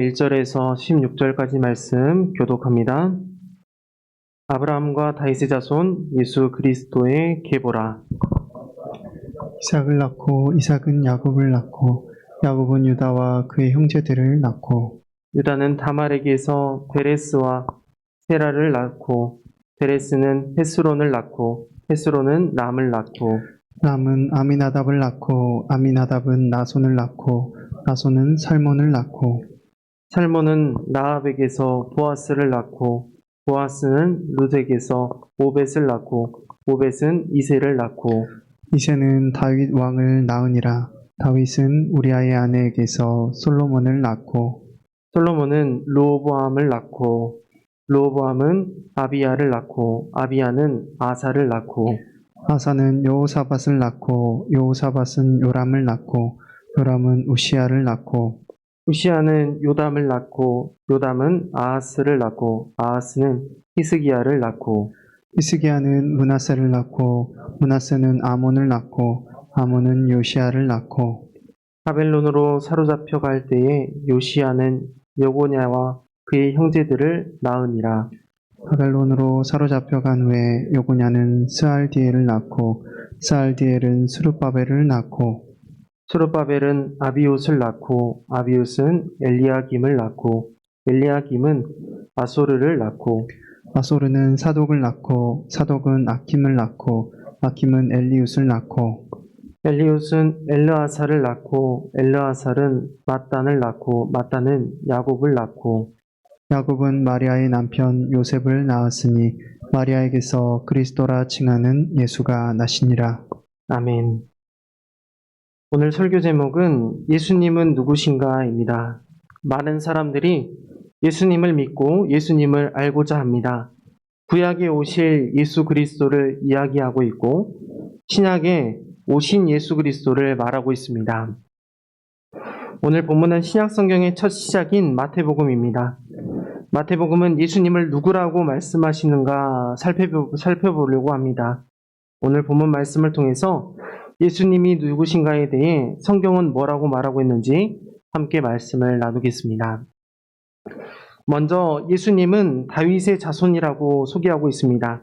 1절에서 16절까지 말씀 교독합니다. 아브라함과 다윗의 자손 예수 그리스도의 계보라. 이삭을 낳고 이삭은 야곱을 낳고 야곱은 유다와 그의 형제들을 낳고 유다는 다말에게서 베레스와 세라를 낳고 베레스는 헤스론을 낳고 헤스론은 람을 낳고 람은 아미나답을 낳고 아미나답은 나손을 낳고 나손은 살몬을 낳고 살몬은 라합에게서 보아스를 낳고 보아스는 룻에게서 오벳을 낳고 오벳은 이새를 낳고 이새는 다윗 왕을 낳으니라. 다윗은 우리아의 아내에게서 솔로몬을 낳고 솔로몬은 르호보암을 낳고 르호보암은 아비야를 낳고 아비야는 아사를 낳고 아사는 여호사밧을 낳고 여호사밧은 요람을 낳고 요람은 우시야를 낳고 우시야는 요담을 낳고 요담은 아하스를 낳고 아하스는 히스기야를 낳고 히스기야는 므낫세를 낳고 므낫세는 아몬을 낳고 아몬은 요시야를 낳고 바벨론으로 사로잡혀 갈 때에 요시야는 여고냐와 그의 형제들을 낳으니라. 바벨론으로 사로잡혀간 후에 요고냐는 스알디엘을 낳고 스알디엘은 스룹바벨을 낳고 스룹바벨은 아비웃을 낳고 아비웃은 엘리야김을 낳고 엘리야김은 아소르를 낳고 아소르는 사독을 낳고 사독은 아킴을 낳고 아킴은 엘리웃을 낳고 엘리웃은 엘르아사를 낳고 엘르아살은 mat단을 낳고 mat단은 야곱을 낳고 야곱은 마리아의 남편 요셉을 낳았으니 마리아에게서 그리스도라 칭하는 예수가 나시니라. 아멘. 오늘 설교 제목은 예수님은 누구신가입니다. 많은 사람들이 예수님을 믿고 예수님을 알고자 합니다. 구약에 오실 예수 그리스도를 이야기하고 있고 신약에 오신 예수 그리스도를 말하고 있습니다. 오늘 본문은 신약 성경의 첫 시작인 마태복음입니다. 마태복음은 예수님을 누구라고 말씀하시는가 살펴보려고 합니다. 오늘 본문 말씀을 통해서 예수님이 누구신가에 대해 성경은 뭐라고 말하고 있는지 함께 말씀을 나누겠습니다. 먼저 예수님은 다윗의 자손이라고 소개하고 있습니다.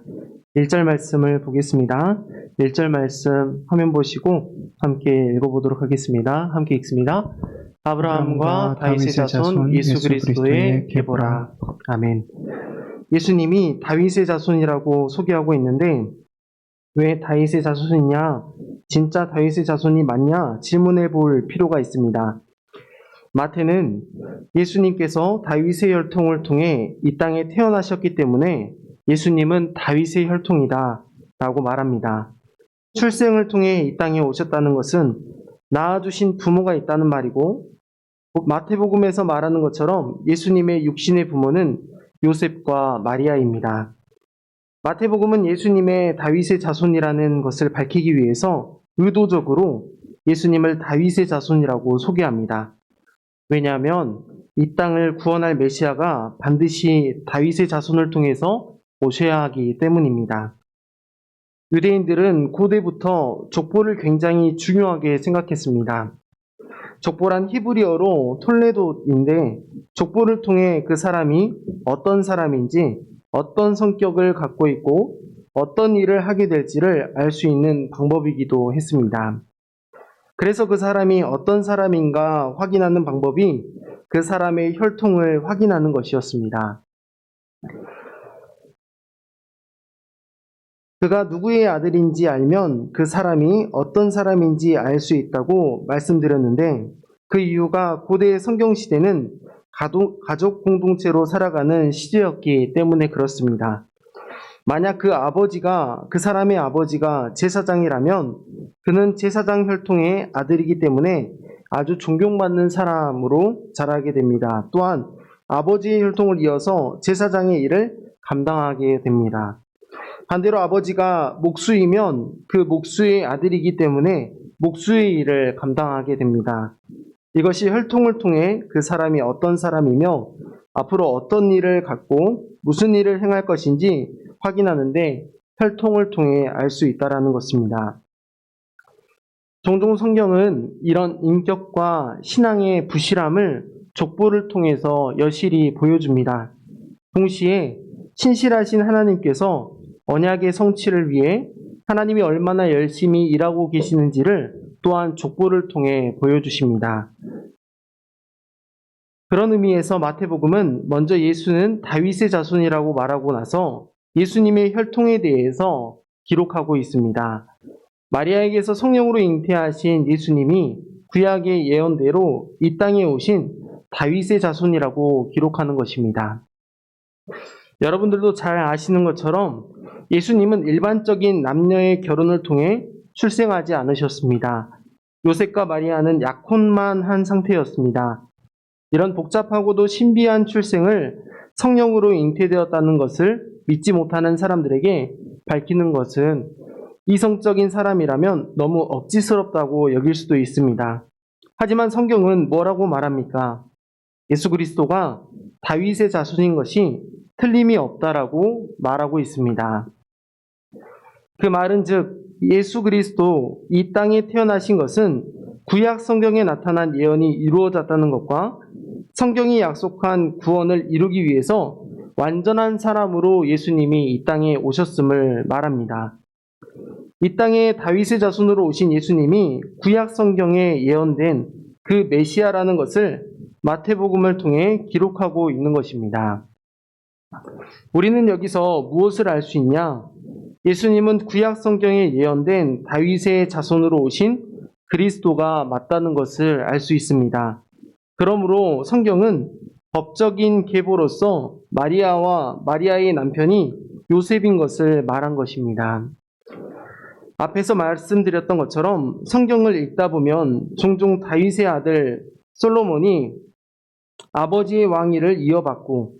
1절 말씀을 보겠습니다. 1절 말씀 화면 보시고 함께 읽어보도록 하겠습니다. 함께 읽습니다. 아브라함과 다윗의 자손 예수 그리스도의 계보라. 아멘. 예수님이 다윗의 자손이라고 소개하고 있는데 왜 다윗의 자손이냐? 진짜 다윗의 자손이 맞냐? 질문해 볼 필요가 있습니다. 마태는 예수님께서 다윗의 혈통을 통해 이 땅에 태어나셨기 때문에 예수님은 다윗의 혈통이다 라고 말합니다. 출생을 통해 이 땅에 오셨다는 것은 낳아주신 부모가 있다는 말이고 마태복음에서 말하는 것처럼 예수님의 육신의 부모는 요셉과 마리아입니다. 마태복음은 예수님의 다윗의 자손이라는 것을 밝히기 위해서 의도적으로 예수님을 다윗의 자손이라고 소개합니다. 왜냐하면 이 땅을 구원할 메시아가 반드시 다윗의 자손을 통해서 오셔야 하기 때문입니다. 유대인들은 고대부터 족보를 굉장히 중요하게 생각했습니다. 족보란 히브리어로 톨레도인데 족보를 통해 그 사람이 어떤 사람인지 어떤 성격을 갖고 있고 어떤 일을 하게 될지를 알 수 있는 방법이기도 했습니다. 그래서 그 사람이 어떤 사람인가 확인하는 방법이 그 사람의 혈통을 확인하는 것이었습니다. 그가 누구의 아들인지 알면 그 사람이 어떤 사람인지 알 수 있다고 말씀드렸는데 그 이유가 고대 성경시대는 가족 공동체로 살아가는 시대였기 때문에 그렇습니다. 만약 그 사람의 아버지가 제사장이라면 그는 제사장 혈통의 아들이기 때문에 아주 존경받는 사람으로 자라게 됩니다. 또한 아버지의 혈통을 이어서 제사장의 일을 감당하게 됩니다. 반대로 아버지가 목수이면 그 목수의 아들이기 때문에 목수의 일을 감당하게 됩니다. 이것이 혈통을 통해 그 사람이 어떤 사람이며 앞으로 어떤 일을 갖고 무슨 일을 행할 것인지 확인하는데 혈통을 통해 알 수 있다는 것입니다. 종종 성경은 이런 인격과 신앙의 부실함을 족보를 통해서 여실히 보여줍니다. 동시에 신실하신 하나님께서 언약의 성취를 위해 하나님이 얼마나 열심히 일하고 계시는지를 또한 족보를 통해 보여주십니다. 그런 의미에서 마태복음은 먼저 예수는 다윗의 자손이라고 말하고 나서 예수님의 혈통에 대해서 기록하고 있습니다. 마리아에게서 성령으로 잉태하신 예수님이 구약의 예언대로 이 땅에 오신 다윗의 자손이라고 기록하는 것입니다. 여러분들도 잘 아시는 것처럼 예수님은 일반적인 남녀의 결혼을 통해 출생하지 않으셨습니다. 요셉과 마리아는 약혼만 한 상태였습니다. 이런 복잡하고도 신비한 출생을 성령으로 잉태되었다는 것을 믿지 못하는 사람들에게 밝히는 것은 이성적인 사람이라면 너무 억지스럽다고 여길 수도 있습니다. 하지만 성경은 뭐라고 말합니까? 예수 그리스도가 다윗의 자손인 것이 틀림이 없다라고 말하고 있습니다. 그 말은 즉 예수 그리스도 이 땅에 태어나신 것은 구약 성경에 나타난 예언이 이루어졌다는 것과 성경이 약속한 구원을 이루기 위해서 완전한 사람으로 예수님이 이 땅에 오셨음을 말합니다. 이 땅에 다윗의 자손으로 오신 예수님이 구약 성경에 예언된 그 메시아라는 것을 마태복음을 통해 기록하고 있는 것입니다. 우리는 여기서 무엇을 알 수 있냐? 예수님은 구약 성경에 예언된 다윗의 자손으로 오신 그리스도가 맞다는 것을 알 수 있습니다. 그러므로 성경은 법적인 계보로서 마리아와 마리아의 남편이 요셉인 것을 말한 것입니다. 앞에서 말씀드렸던 것처럼 성경을 읽다 보면 종종 다윗의 아들 솔로몬이 아버지의 왕위를 이어받고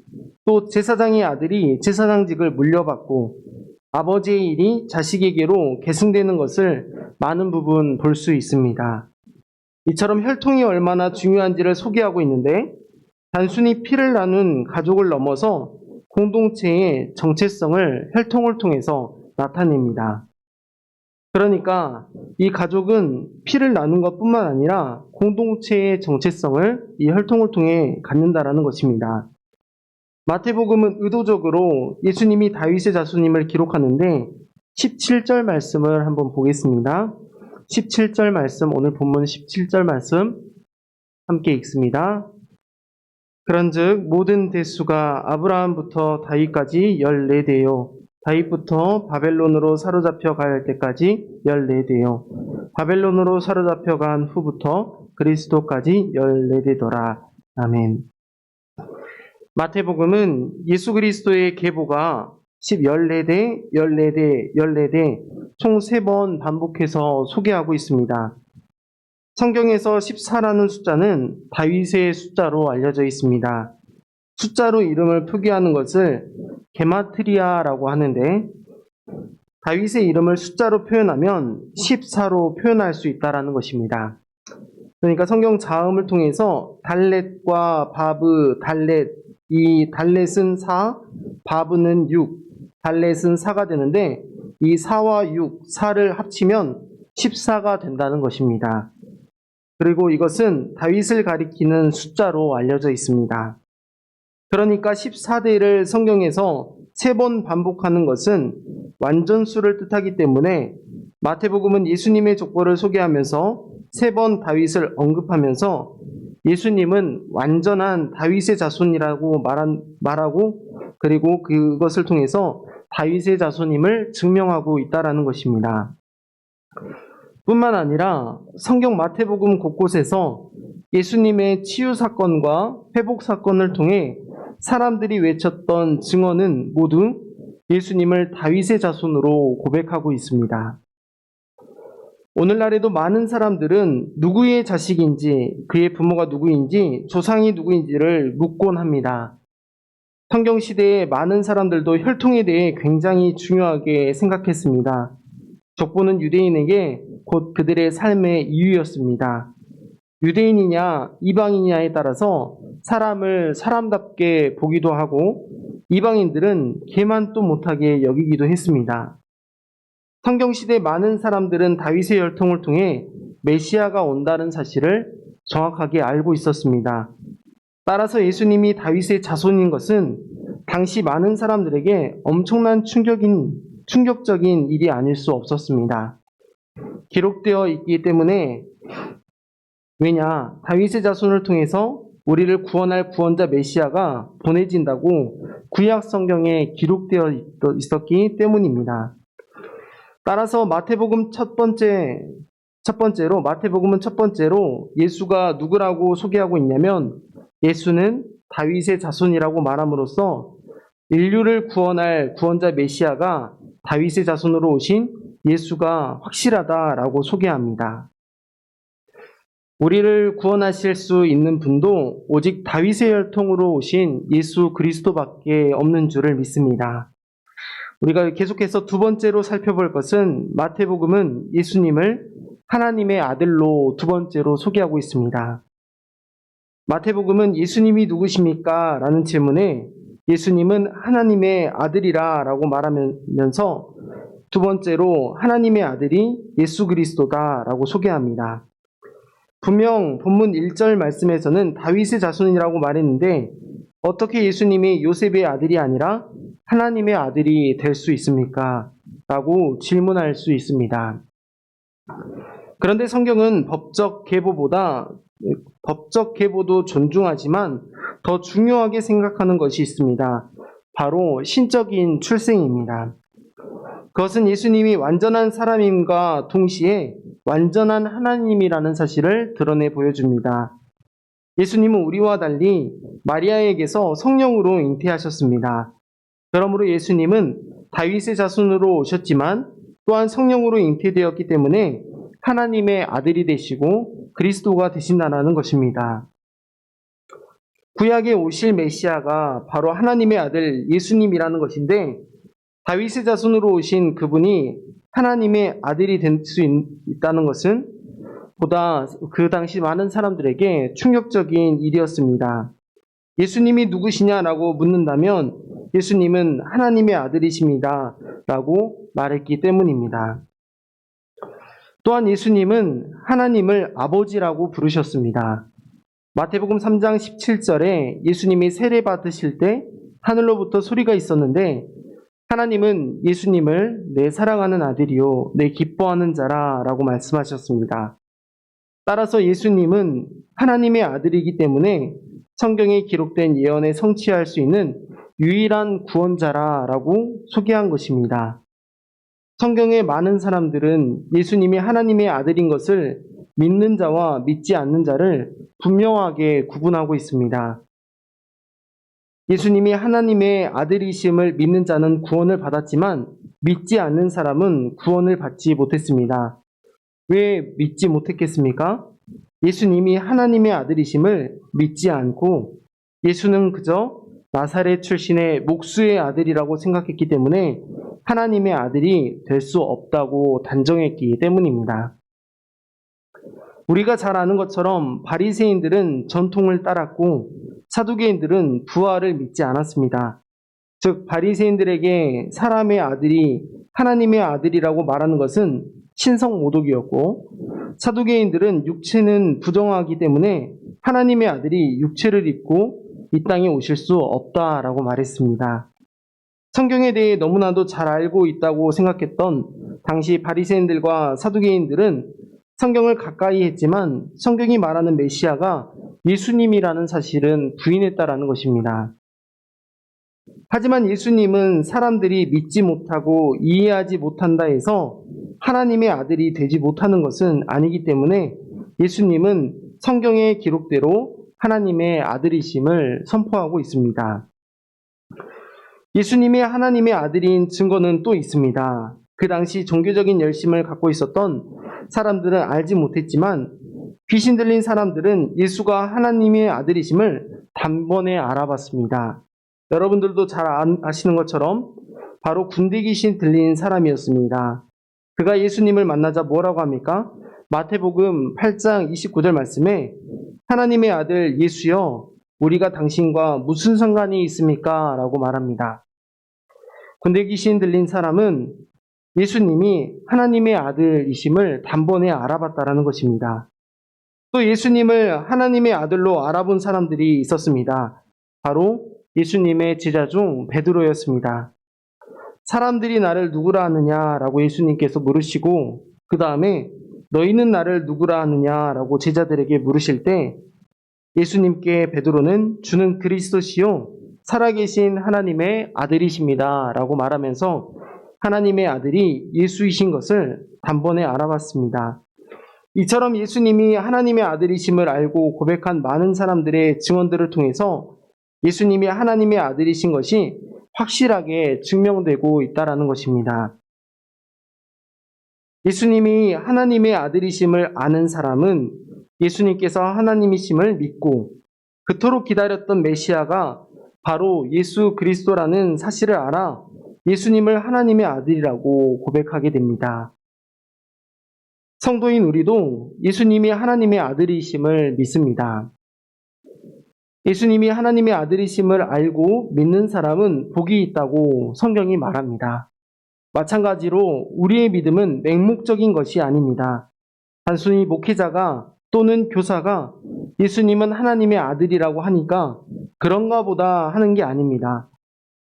또 제사장의 아들이 제사장직을 물려받고 아버지의 일이 자식에게로 계승되는 것을 많은 부분 볼 수 있습니다. 이처럼 혈통이 얼마나 중요한지를 소개하고 있는데 단순히 피를 나눈 가족을 넘어서 공동체의 정체성을 혈통을 통해서 나타냅니다. 그러니까 이 가족은 피를 나눈 것뿐만 아니라 공동체의 정체성을 이 혈통을 통해 갖는다라는 것입니다. 마태복음은 의도적으로 예수님이 다윗의 자손임을 기록하는데 17절 말씀을 한번 보겠습니다. 17절 말씀, 오늘 본문 17절 말씀 함께 읽습니다. 그런즉 모든 대수가 아브라함부터 다윗까지 14대요. 다윗부터 바벨론으로 사로잡혀 갈 때까지 14대요. 바벨론으로 사로잡혀 간 후부터 그리스도까지 14대더라. 아멘. 마태복음은 예수 그리스도의 계보가 14대, 14대, 14대 총 3번 반복해서 소개하고 있습니다. 성경에서 14라는 숫자는 다윗의 숫자로 알려져 있습니다. 숫자로 이름을 표기하는 것을 게마트리아라고 하는데 다윗의 이름을 숫자로 표현하면 14로 표현할 수 있다는 것입니다. 그러니까 성경 자음을 통해서 달렛과 바브, 달렛, 이 달렛은 4, 바브는 6, 달렛은 4가 되는데 이 4와 6, 4를 합치면 14가 된다는 것입니다. 그리고 이것은 다윗을 가리키는 숫자로 알려져 있습니다. 그러니까 14대를 성경에서 3번 반복하는 것은 완전수를 뜻하기 때문에 마태복음은 예수님의 족보를 소개하면서 3번 다윗을 언급하면서 예수님은 완전한 다윗의 자손이라고 말하고 그리고 그것을 통해서 다윗의 자손임을 증명하고 있다는 것입니다. 뿐만 아니라 성경 마태복음 곳곳에서 예수님의 치유 사건과 회복 사건을 통해 사람들이 외쳤던 증언은 모두 예수님을 다윗의 자손으로 고백하고 있습니다. 오늘날에도 많은 사람들은 누구의 자식인지, 그의 부모가 누구인지, 조상이 누구인지를 묻곤 합니다. 성경시대에 많은 사람들도 혈통에 대해 굉장히 중요하게 생각했습니다. 족보는 유대인에게 곧 그들의 삶의 이유였습니다. 유대인이냐 이방인이냐에 따라서 사람을 사람답게 보기도 하고 이방인들은 개만도 못하게 여기기도 했습니다. 성경시대 많은 사람들은 다윗의 혈통을 통해 메시아가 온다는 사실을 정확하게 알고 있었습니다. 따라서 예수님이 다윗의 자손인 것은 당시 많은 사람들에게 엄청난 충격적인 일이 아닐 수 없었습니다. 기록되어 있기 때문에, 왜냐, 다윗의 자손을 통해서 우리를 구원할 구원자 메시아가 보내진다고 구약 성경에 기록되어 있었기 때문입니다. 따라서 마태복음은 첫 번째로 예수가 누구라고 소개하고 있냐면, 예수는 다윗의 자손이라고 말함으로써 인류를 구원할 구원자 메시아가 다윗의 자손으로 오신 예수가 확실하다라고 소개합니다. 우리를 구원하실 수 있는 분도 오직 다윗의 혈통으로 오신 예수 그리스도밖에 없는 줄을 믿습니다. 우리가 계속해서 두 번째로 살펴볼 것은, 마태복음은 예수님을 하나님의 아들로 두 번째로 소개하고 있습니다. 마태복음은 예수님이 누구십니까? 라는 질문에 예수님은 하나님의 아들이라 라고 말하면서 두 번째로 하나님의 아들이 예수 그리스도다 라고 소개합니다. 분명 본문 1절 말씀에서는 다윗의 자손이라고 말했는데, 어떻게 예수님이 요셉의 아들이 아니라 하나님의 아들이 될 수 있습니까? 라고 질문할 수 있습니다. 그런데 성경은 법적 계보도 존중하지만 더 중요하게 생각하는 것이 있습니다. 바로 신적인 출생입니다. 그것은 예수님이 완전한 사람임과 동시에 완전한 하나님이라는 사실을 드러내 보여줍니다. 예수님은 우리와 달리 마리아에게서 성령으로 잉태하셨습니다. 그러므로 예수님은 다윗의 자손으로 오셨지만 또한 성령으로 잉태되었기 때문에 하나님의 아들이 되시고 그리스도가 되신다는 것입니다. 구약에 오실 메시아가 바로 하나님의 아들 예수님이라는 것인데, 다윗의 자손으로 오신 그분이 하나님의 아들이 될 수 있다는 것은 보다 그 당시 많은 사람들에게 충격적인 일이었습니다. 예수님이 누구시냐라고 묻는다면 예수님은 하나님의 아들이십니다 라고 말했기 때문입니다. 또한 예수님은 하나님을 아버지라고 부르셨습니다. 마태복음 3장 17절에 예수님이 세례 받으실 때 하늘로부터 소리가 있었는데, 하나님은 예수님을 내 사랑하는 아들이요 내 기뻐하는 자라 라고 말씀하셨습니다. 따라서 예수님은 하나님의 아들이기 때문에 성경에 기록된 예언에 성취할 수 있는 유일한 구원자라고 소개한 것입니다. 성경의 많은 사람들은 예수님이 하나님의 아들인 것을 믿는 자와 믿지 않는 자를 분명하게 구분하고 있습니다. 예수님이 하나님의 아들이심을 믿는 자는 구원을 받았지만 믿지 않는 사람은 구원을 받지 못했습니다. 왜 믿지 못했겠습니까? 예수님이 하나님의 아들이심을 믿지 않고 예수는 그저 나사렛 출신의 목수의 아들이라고 생각했기 때문에 하나님의 아들이 될 수 없다고 단정했기 때문입니다. 우리가 잘 아는 것처럼 바리새인들은 전통을 따랐고 사두개인들은 부활을 믿지 않았습니다. 즉 바리새인들에게 사람의 아들이 하나님의 아들이라고 말하는 것은 신성 모독이었고, 사두개인들은 육체는 부정하기 때문에 하나님의 아들이 육체를 입고 이 땅에 오실 수 없다라고 말했습니다. 성경에 대해 너무나도 잘 알고 있다고 생각했던 당시 바리새인들과 사두개인들은 성경을 가까이 했지만 성경이 말하는 메시아가 예수님이라는 사실은 부인했다라는 것입니다. 하지만 예수님은 사람들이 믿지 못하고 이해하지 못한다 해서 하나님의 아들이 되지 못하는 것은 아니기 때문에 예수님은 성경의 기록대로 하나님의 아들이심을 선포하고 있습니다. 예수님이 하나님의 아들인 증거는 또 있습니다. 그 당시 종교적인 열심을 갖고 있었던 사람들은 알지 못했지만 귀신 들린 사람들은 예수가 하나님의 아들이심을 단번에 알아봤습니다. 여러분들도 잘 아시는 것처럼 바로 군대 귀신 들린 사람이었습니다. 그가 예수님을 만나자 뭐라고 합니까? 마태복음 8장 29절 말씀에 하나님의 아들 예수여, 우리가 당신과 무슨 상관이 있습니까? 라고 말합니다. 군대 귀신 들린 사람은 예수님이 하나님의 아들이심을 단번에 알아봤다라는 것입니다. 또 예수님을 하나님의 아들로 알아본 사람들이 있었습니다. 바로 예수님의 제자 중 베드로였습니다. 사람들이 나를 누구라 하느냐라고 예수님께서 물으시고 그 다음에 너희는 나를 누구라 하느냐라고 제자들에게 물으실 때 예수님께 베드로는 주는 그리스도시요 살아계신 하나님의 아들이십니다 라고 말하면서 하나님의 아들이 예수이신 것을 단번에 알아봤습니다. 이처럼 예수님이 하나님의 아들이심을 알고 고백한 많은 사람들의 증언들을 통해서 예수님이 하나님의 아들이신 것이 확실하게 증명되고 있다는 것입니다. 예수님이 하나님의 아들이심을 아는 사람은 예수님께서 하나님이심을 믿고 그토록 기다렸던 메시아가 바로 예수 그리스도라는 사실을 알아 예수님을 하나님의 아들이라고 고백하게 됩니다. 성도인 우리도 예수님이 하나님의 아들이심을 믿습니다. 예수님이 하나님의 아들이심을 알고 믿는 사람은 복이 있다고 성경이 말합니다. 마찬가지로 우리의 믿음은 맹목적인 것이 아닙니다. 단순히 목회자가 또는 교사가 예수님은 하나님의 아들이라고 하니까 그런가 보다 하는 게 아닙니다.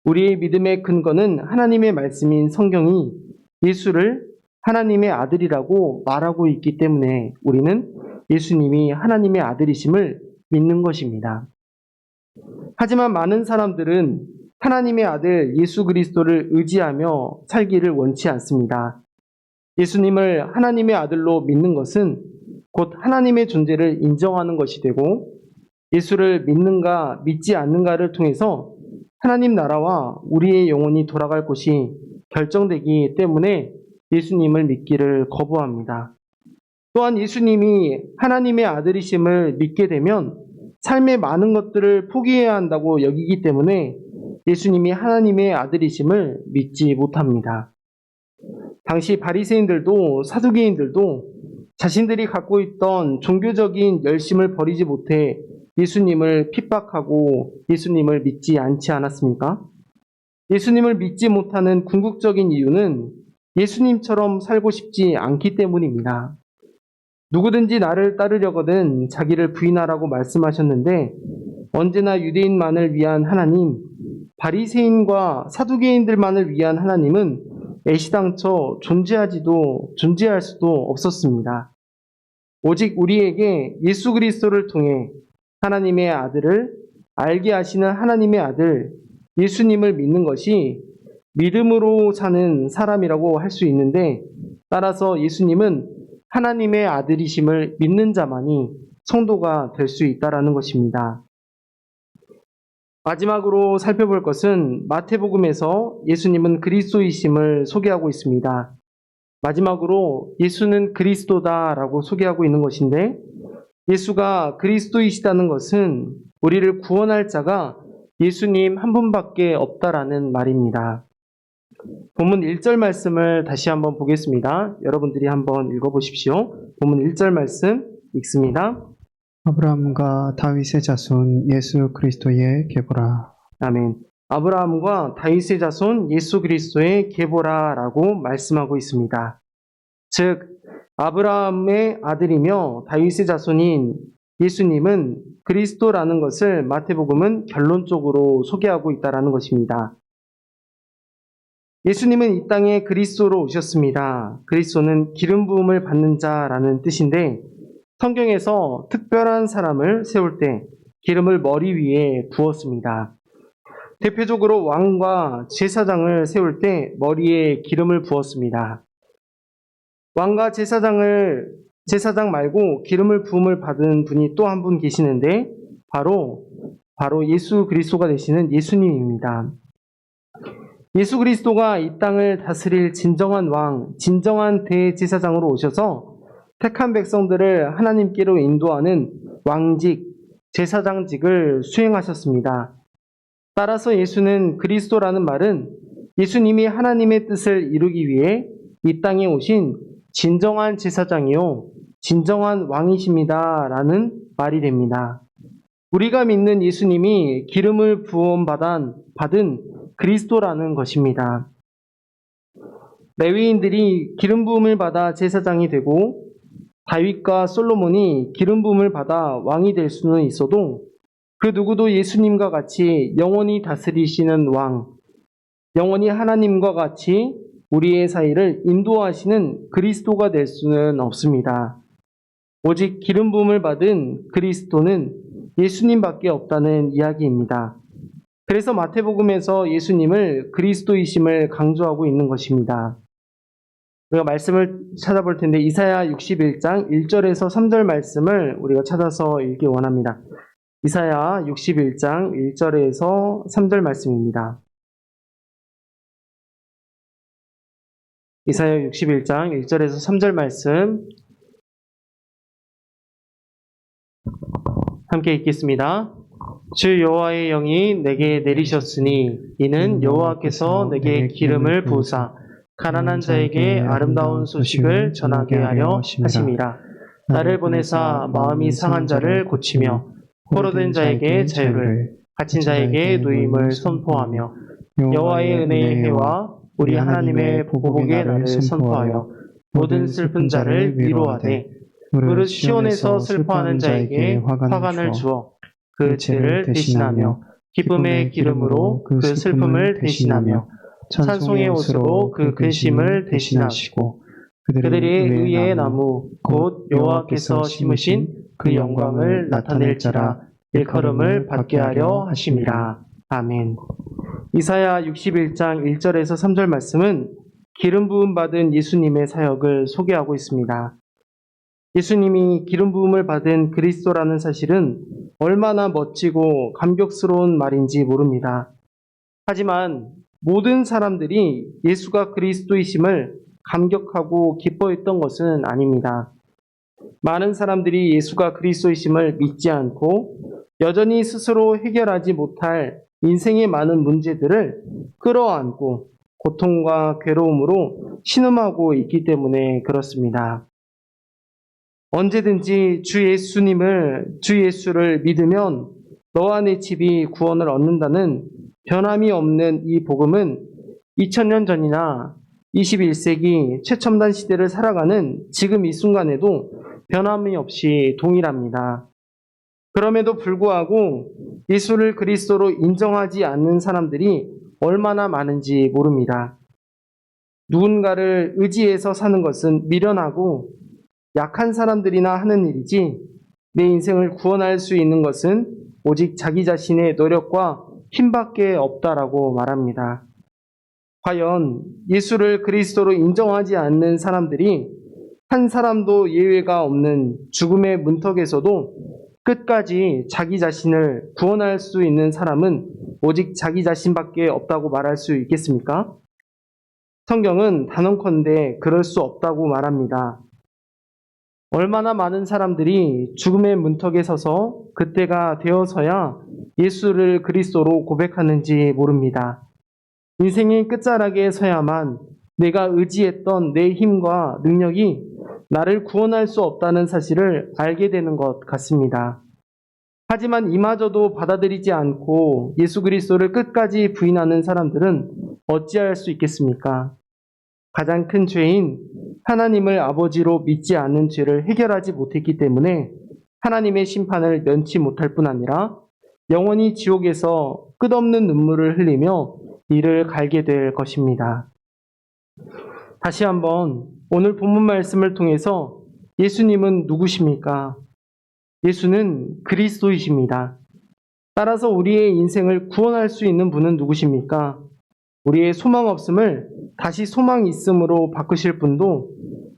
우리의 믿음의 근거는 하나님의 말씀인 성경이 예수를 하나님의 아들이라고 말하고 있기 때문에 우리는 예수님이 하나님의 아들이심을 믿는 것입니다. 하지만 많은 사람들은 하나님의 아들 예수 그리스도를 의지하며 살기를 원치 않습니다. 예수님을 하나님의 아들로 믿는 것은 곧 하나님의 존재를 인정하는 것이 되고 예수를 믿는가 믿지 않는가를 통해서 하나님 나라와 우리의 영혼이 돌아갈 곳이 결정되기 때문에 예수님을 믿기를 거부합니다. 또한 예수님이 하나님의 아들이심을 믿게 되면 삶의 많은 것들을 포기해야 한다고 여기기 때문에 예수님이 하나님의 아들이심을 믿지 못합니다. 당시 바리새인들도 사두개인들도 자신들이 갖고 있던 종교적인 열심을 버리지 못해 예수님을 핍박하고 예수님을 믿지 않지 않았습니까? 예수님을 믿지 못하는 궁극적인 이유는 예수님처럼 살고 싶지 않기 때문입니다. 누구든지 나를 따르려거든 자기를 부인하라고 말씀하셨는데 언제나 유대인만을 위한 하나님, 바리새인과 사두개인들만을 위한 하나님은 애시당초 존재할 수도 없었습니다. 오직 우리에게 예수 그리스도를 통해 하나님의 아들을 알게 하시는 하나님의 아들 예수님을 믿는 것이 믿음으로 사는 사람이라고 할 수 있는데 따라서 예수님은 하나님의 아들이심을 믿는 자만이 성도가 될 수 있다는 것입니다. 마지막으로 살펴볼 것은 마태복음에서 예수님은 그리스도이심을 소개하고 있습니다. 마지막으로 예수는 그리스도다라고 소개하고 있는 것인데 예수가 그리스도이시다는 것은 우리를 구원할 자가 예수님 한 분밖에 없다라는 말입니다. 본문 1절 말씀을 다시 한번 보겠습니다. 여러분들이 한번 읽어보십시오. 본문 1절 말씀 읽습니다. 아브라함과 다윗의 자손 예수 그리스도의 계보라. 아멘. 아브라함과 다윗의 자손 예수 그리스도의 계보라라고 말씀하고 있습니다. 즉 아브라함의 아들이며 다윗의 자손인 예수님은 그리스도라는 것을 마태복음은 결론적으로 소개하고 있다는 것입니다. 예수님은 이 땅에 그리스도로 오셨습니다. 그리스도는 기름 부음을 받는 자라는 뜻인데 성경에서 특별한 사람을 세울 때 기름을 머리 위에 부었습니다. 대표적으로 왕과 제사장을 세울 때 머리에 기름을 부었습니다. 왕과 제사장 말고 기름을 부음을 받은 분이 또 한 분 계시는데 바로 예수 그리스도가 되시는 예수님입니다. 예수 그리스도가 이 땅을 다스릴 진정한 왕, 진정한 대제사장으로 오셔서 택한 백성들을 하나님께로 인도하는 왕직, 제사장직을 수행하셨습니다. 따라서 예수는 그리스도라는 말은 예수님이 하나님의 뜻을 이루기 위해 이 땅에 오신 진정한 제사장이요, 진정한 왕이십니다. 라는 말이 됩니다. 우리가 믿는 예수님이 기름을 받은 그리스도라는 것입니다. 레위인들이 기름 부음을 받아 제사장이 되고 다윗과 솔로몬이 기름 부음을 받아 왕이 될 수는 있어도 그 누구도 예수님과 같이 영원히 다스리시는 왕, 영원히 하나님과 같이 우리의 사이를 인도하시는 그리스도가 될 수는 없습니다. 오직 기름 부음을 받은 그리스도는 예수님밖에 없다는 이야기입니다. 그래서 마태복음에서 예수님을 그리스도이심을 강조하고 있는 것입니다. 우리가 말씀을 찾아볼 텐데 이사야 61장 1절에서 3절 말씀을 우리가 찾아서 읽기 원합니다. 이사야 61장 1절에서 3절 말씀입니다. 이사야 61장 1절에서 3절 말씀 함께 읽겠습니다. 주 여호와의 영이 내게 내리셨으니 이는 여호와께서 내게 기름을 부으사 가난한 자에게 아름다운 소식을 전하게 하려 하심이라. 나를 보내사 마음이 상한 자를 고치며 포로된 자에게 자유를, 갇힌 자에게 노임을 선포하며 여호와의 은혜의 해와 우리 하나님의 보복의 날을 선포하여 모든 슬픈 자를 위로하되 무릇 시온에서 슬퍼하는 자에게 화관을 주어 그 죄를 대신하며 기쁨의 기름으로 그 슬픔을 대신하며 찬송의 옷으로 그 근심을 대신하시고 그들이 의의 나무 곧 여호와께서 심으신 그 영광을 나타낼지라 일컬음을 받게 하려 하심이라. 아멘. 이사야 61장 1절에서 3절 말씀은 기름 부음 받은 예수님의 사역을 소개하고 있습니다. 예수님이 기름 부음을 받은 그리스도라는 사실은 얼마나 멋지고 감격스러운 말인지 모릅니다. 하지만 모든 사람들이 예수가 그리스도이심을 감격하고 기뻐했던 것은 아닙니다. 많은 사람들이 예수가 그리스도이심을 믿지 않고 여전히 스스로 해결하지 못할 인생의 많은 문제들을 끌어안고 고통과 괴로움으로 신음하고 있기 때문에 그렇습니다. 언제든지 주 예수를 믿으면 너와 내 집이 구원을 얻는다는 변함이 없는 이 복음은 2000년 전이나 21세기 최첨단 시대를 살아가는 지금 이 순간에도 변함이 없이 동일합니다. 그럼에도 불구하고 예수를 그리스도로 인정하지 않는 사람들이 얼마나 많은지 모릅니다. 누군가를 의지해서 사는 것은 미련하고 약한 사람들이나 하는 일이지 내 인생을 구원할 수 있는 것은 오직 자기 자신의 노력과 힘밖에 없다라고 말합니다. 과연 예수를 그리스도로 인정하지 않는 사람들이 한 사람도 예외가 없는 죽음의 문턱에서도 끝까지 자기 자신을 구원할 수 있는 사람은 오직 자기 자신밖에 없다고 말할 수 있겠습니까? 성경은 단언컨대 그럴 수 없다고 말합니다. 얼마나 많은 사람들이 죽음의 문턱에 서서 그때가 되어서야 예수를 그리스도로 고백하는지 모릅니다. 인생의 끝자락에 서야만 내가 의지했던 내 힘과 능력이 나를 구원할 수 없다는 사실을 알게 되는 것 같습니다. 하지만 이마저도 받아들이지 않고 예수 그리스도를 끝까지 부인하는 사람들은 어찌할 수 있겠습니까? 가장 큰 죄인 하나님을 아버지로 믿지 않는 죄를 해결하지 못했기 때문에 하나님의 심판을 면치 못할 뿐 아니라 영원히 지옥에서 끝없는 눈물을 흘리며 이를 갈게 될 것입니다. 다시 한번 오늘 본문 말씀을 통해서 예수님은 누구십니까? 예수는 그리스도이십니다. 따라서 우리의 인생을 구원할 수 있는 분은 누구십니까? 우리의 소망 없음을 다시 소망 있음으로 바꾸실 분도,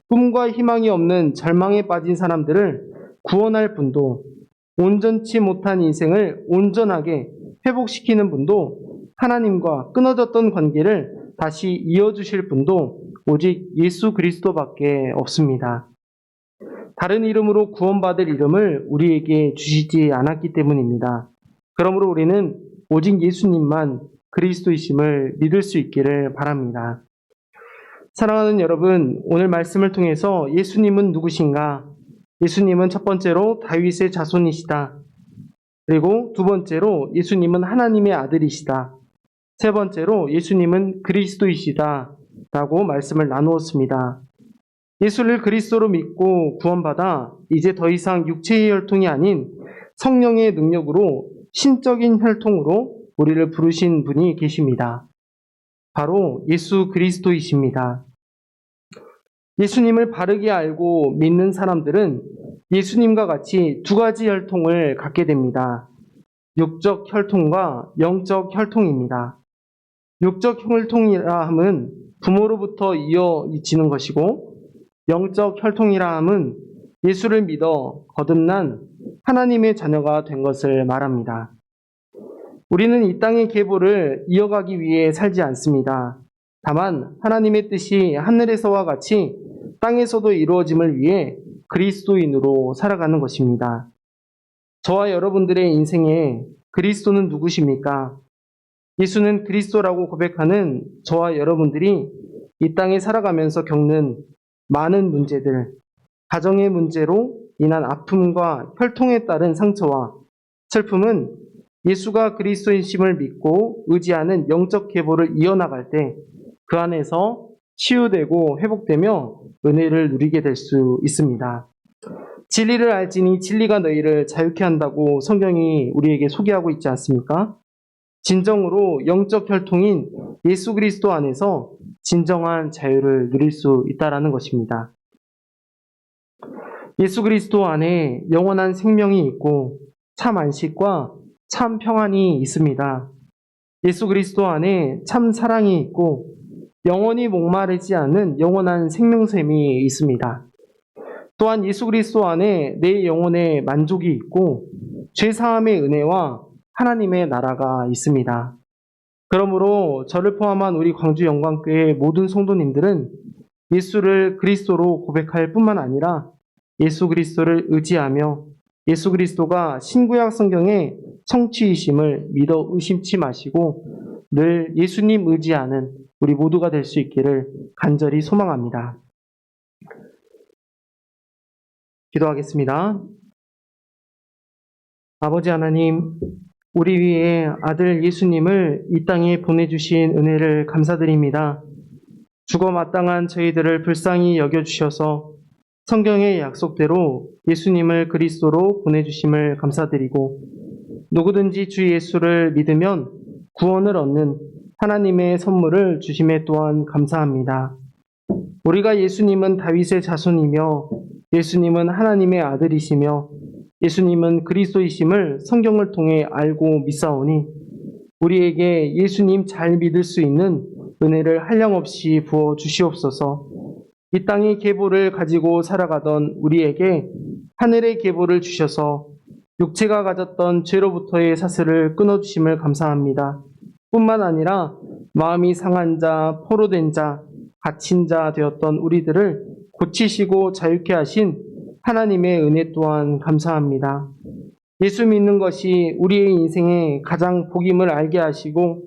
꿈과 희망이 없는 절망에 빠진 사람들을 구원할 분도, 온전치 못한 인생을 온전하게 회복시키는 분도, 하나님과 끊어졌던 관계를 다시 이어주실 분도 오직 예수 그리스도밖에 없습니다. 다른 이름으로 구원받을 이름을 우리에게 주시지 않았기 때문입니다. 그러므로 우리는 오직 예수님만 그리스도이심을 믿을 수 있기를 바랍니다. 사랑하는 여러분, 오늘 말씀을 통해서 예수님은 누구신가? 예수님은 첫 번째로 다윗의 자손이시다. 그리고 두 번째로 예수님은 하나님의 아들이시다. 세 번째로 예수님은 그리스도이시다 라고 말씀을 나누었습니다. 예수를 그리스도로 믿고 구원받아 이제 더 이상 육체의 혈통이 아닌 성령의 능력으로 신적인 혈통으로 우리를 부르신 분이 계십니다. 바로 예수 그리스도이십니다. 예수님을 바르게 알고 믿는 사람들은 예수님과 같이 두 가지 혈통을 갖게 됩니다. 육적 혈통과 영적 혈통입니다. 육적 혈통이라 함은 부모로부터 이어지는 것이고, 영적 혈통이라 함은 예수를 믿어 거듭난 하나님의 자녀가 된 것을 말합니다. 우리는 이 땅의 계보를 이어가기 위해 살지 않습니다. 다만 하나님의 뜻이 하늘에서와 같이 땅에서도 이루어짐을 위해 그리스도인으로 살아가는 것입니다. 저와 여러분들의 인생에 그리스도는 누구십니까? 예수는 그리스도라고 고백하는 저와 여러분들이 이 땅에 살아가면서 겪는 많은 문제들, 가정의 문제로 인한 아픔과 혈통에 따른 상처와 슬픔은 예수가 그리스도이심을 믿고 의지하는 영적 계보를 이어나갈 때 그 안에서 치유되고 회복되며 은혜를 누리게 될 수 있습니다. 진리를 알지니 진리가 너희를 자유케 한다고 성경이 우리에게 소개하고 있지 않습니까? 진정으로 영적 혈통인 예수 그리스도 안에서 진정한 자유를 누릴 수 있다라는 것입니다. 예수 그리스도 안에 영원한 생명이 있고 참 안식과 참 평안이 있습니다. 예수 그리스도 안에 참 사랑이 있고 영원히 목마르지 않는 영원한 생명샘이 있습니다. 또한 예수 그리스도 안에 내 영혼의 만족이 있고 죄사함의 은혜와 하나님의 나라가 있습니다. 그러므로 저를 포함한 우리 광주 영광교회 모든 성도님들은 예수를 그리스도로 고백할 뿐만 아니라 예수 그리스도를 의지하며 예수 그리스도가 신구약 성경의 성취이심을 믿어 의심치 마시고 늘 예수님 의지하는 우리 모두가 될 수 있기를 간절히 소망합니다. 기도하겠습니다. 아버지 하나님, 우리 위에 아들 예수님을 이 땅에 보내주신 은혜를 감사드립니다. 죽어 마땅한 저희들을 불쌍히 여겨주셔서 성경의 약속대로 예수님을 그리스도로 보내주심을 감사드리고, 누구든지 주 예수를 믿으면 구원을 얻는 하나님의 선물을 주심에 또한 감사합니다. 우리가 예수님은 다윗의 자손이며 예수님은 하나님의 아들이시며 예수님은 그리스도이심을 성경을 통해 알고 믿사오니 우리에게 예수님 잘 믿을 수 있는 은혜를 한량없이 부어 주시옵소서. 이 땅의 계보를 가지고 살아가던 우리에게 하늘의 계보를 주셔서 육체가 가졌던 죄로부터의 사슬을 끊어주심을 감사합니다. 뿐만 아니라 마음이 상한 자, 포로된 자, 갇힌 자 되었던 우리들을 고치시고 자유케 하신 하나님의 은혜 또한 감사합니다. 예수 믿는 것이 우리의 인생의 가장 복임을 알게 하시고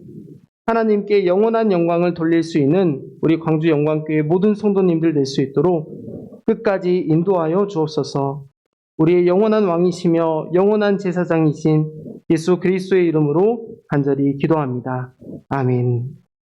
하나님께 영원한 영광을 돌릴 수 있는 우리 광주 영광교회 모든 성도님들 될 수 있도록 끝까지 인도하여 주옵소서. 우리의 영원한 왕이시며 영원한 제사장이신 예수 그리스도의 이름으로 간절히 기도합니다. 아멘.